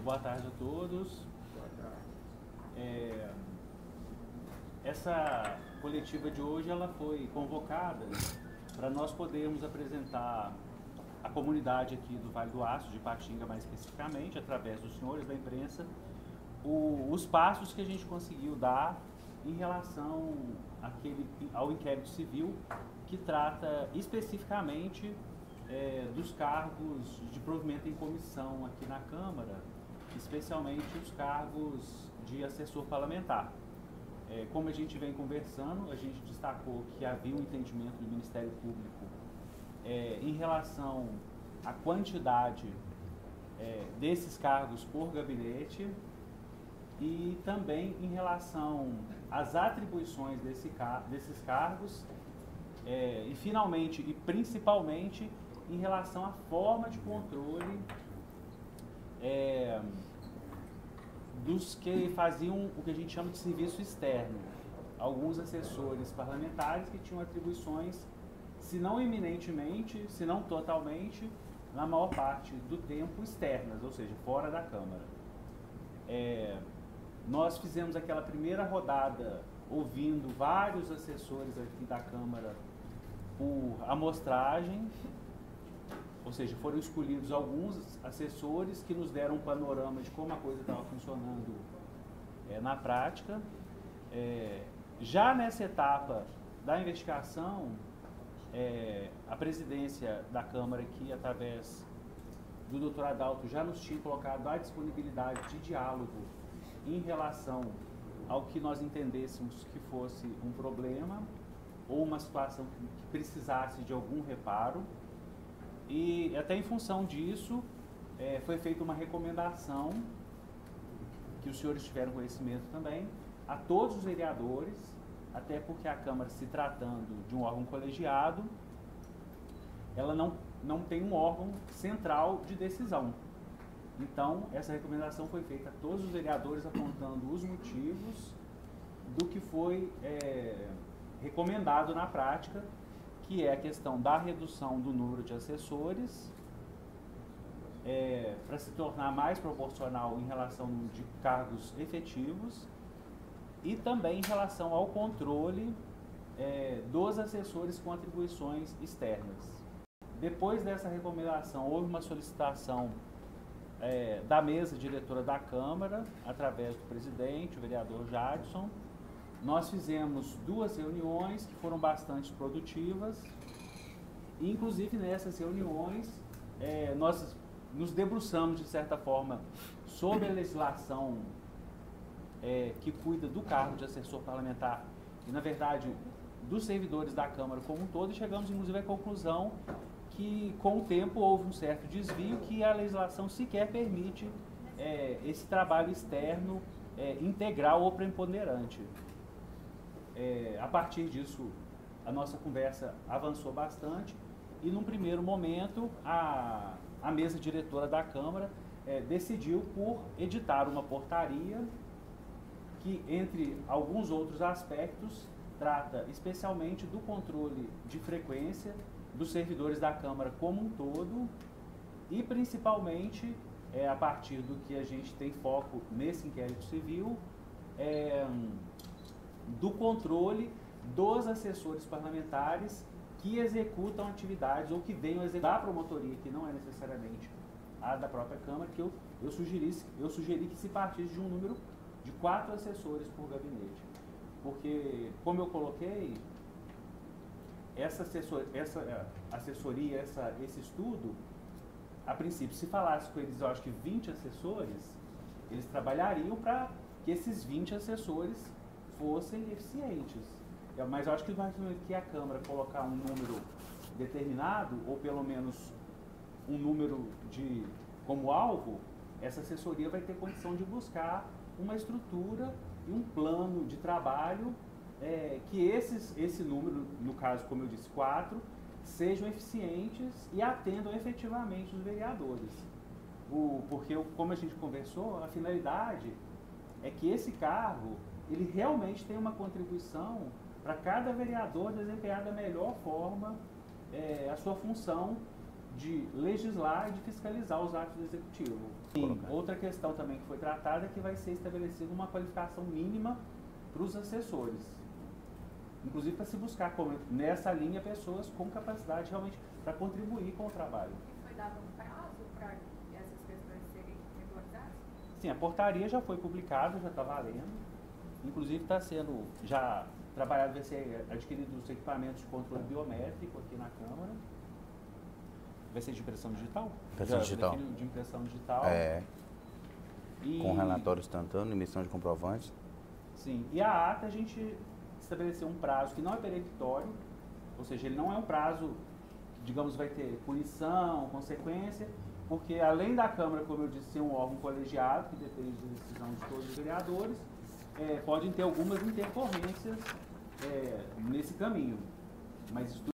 Boa tarde a todos. Boa tarde. Essa coletiva de hoje ela foi convocada para nós podermos apresentar à comunidade aqui do Vale do Aço, de Ipatinga mais especificamente, através dos senhores da imprensa, os passos que a gente conseguiu dar em relação ao inquérito civil que trata especificamente dos cargos de provimento em comissão aqui na Câmara, especialmente os cargos de assessor parlamentar. Como a gente vem conversando, a gente destacou que havia um entendimento do Ministério Público em relação à quantidade desses cargos por gabinete e também em relação às atribuições desses cargos e finalmente e principalmente em relação à forma de controle dos que faziam o que a gente chama de serviço externo. Alguns assessores parlamentares que tinham atribuições, se não eminentemente, se não totalmente, na maior parte do tempo externas, ou seja, fora da Câmara. Nós fizemos aquela primeira rodada ouvindo vários assessores aqui da Câmara por amostragem, ou seja, foram escolhidos alguns assessores que nos deram um panorama de como a coisa estava funcionando na prática. Já nessa etapa da investigação, a presidência da Câmara aqui, através do Dr. Adalto, já nos tinha colocado à disponibilidade de diálogo em relação ao que nós entendêssemos que fosse um problema ou uma situação que precisasse de algum reparo. E até em função disso, foi feita uma recomendação, que os senhores tiveram conhecimento também, a todos os vereadores, até porque a Câmara, se tratando de um órgão colegiado, ela não tem um órgão central de decisão. Então, essa recomendação foi feita a todos os vereadores, apontando os motivos do que foi recomendado na prática, que é a questão da redução do número de assessores, para se tornar mais proporcional em relação ao número de cargos efetivos e também em relação ao controle dos assessores com atribuições externas. Depois dessa recomendação, houve uma solicitação da mesa diretora da Câmara, através do presidente, o vereador Jadson. Nós fizemos 2 reuniões que foram bastante produtivas e, inclusive, nessas reuniões, nós nos debruçamos, de certa forma, sobre a legislação que cuida do cargo de assessor parlamentar e, na verdade, dos servidores da Câmara como um todo, e chegamos, inclusive, à conclusão que, com o tempo, houve um certo desvio, que a legislação sequer permite esse trabalho externo integral ou preponderante. A partir disso, a nossa conversa avançou bastante e, num primeiro momento, a mesa diretora da Câmara decidiu por editar uma portaria que, entre alguns outros aspectos, trata especialmente do controle de frequência dos servidores da Câmara como um todo e, principalmente, a partir do que a gente tem foco nesse inquérito civil, do controle dos assessores parlamentares que executam atividades ou que venham a executar a promotoria, que não é necessariamente a da própria Câmara, que eu sugeri que se partisse de um número de 4 assessores por gabinete. Porque, como eu coloquei, essa assessoria, esse estudo, a princípio, se falasse com eles, eu acho que 20 assessores, eles trabalhariam para que esses 20 assessores fossem eficientes. Mas eu acho que mais que a Câmara colocar um número determinado, ou pelo menos um número como alvo, essa assessoria vai ter condição de buscar uma estrutura e um plano de trabalho que esse número, no caso, como eu disse, 4, sejam eficientes e atendam efetivamente os vereadores. Porque, como a gente conversou, a finalidade é que esse cargo ele realmente tem uma contribuição para cada vereador desempenhar da melhor forma a sua função de legislar e de fiscalizar os atos do executivo. Sim, outra questão também que foi tratada é que vai ser estabelecida uma qualificação mínima para os assessores. Inclusive para se buscar, nessa linha, pessoas com capacidade realmente para contribuir com o trabalho. Foi dado um prazo para essas questões serem regularizadas? Sim, a portaria já foi publicada, já está valendo. Inclusive está sendo já trabalhado, vai ser adquirido os equipamentos de controle biométrico aqui na Câmara. Vai ser de impressão digital? Impressão digital. De impressão digital. Com relatório instantâneo, emissão de comprovantes. Sim, e a ata a gente estabeleceu um prazo que não é peremptório, ou seja, ele não é um prazo, digamos, vai ter punição, consequência, porque além da Câmara, como eu disse, ser um órgão colegiado, que depende da decisão de todos os vereadores, podem ter algumas intercorrências nesse caminho. Mas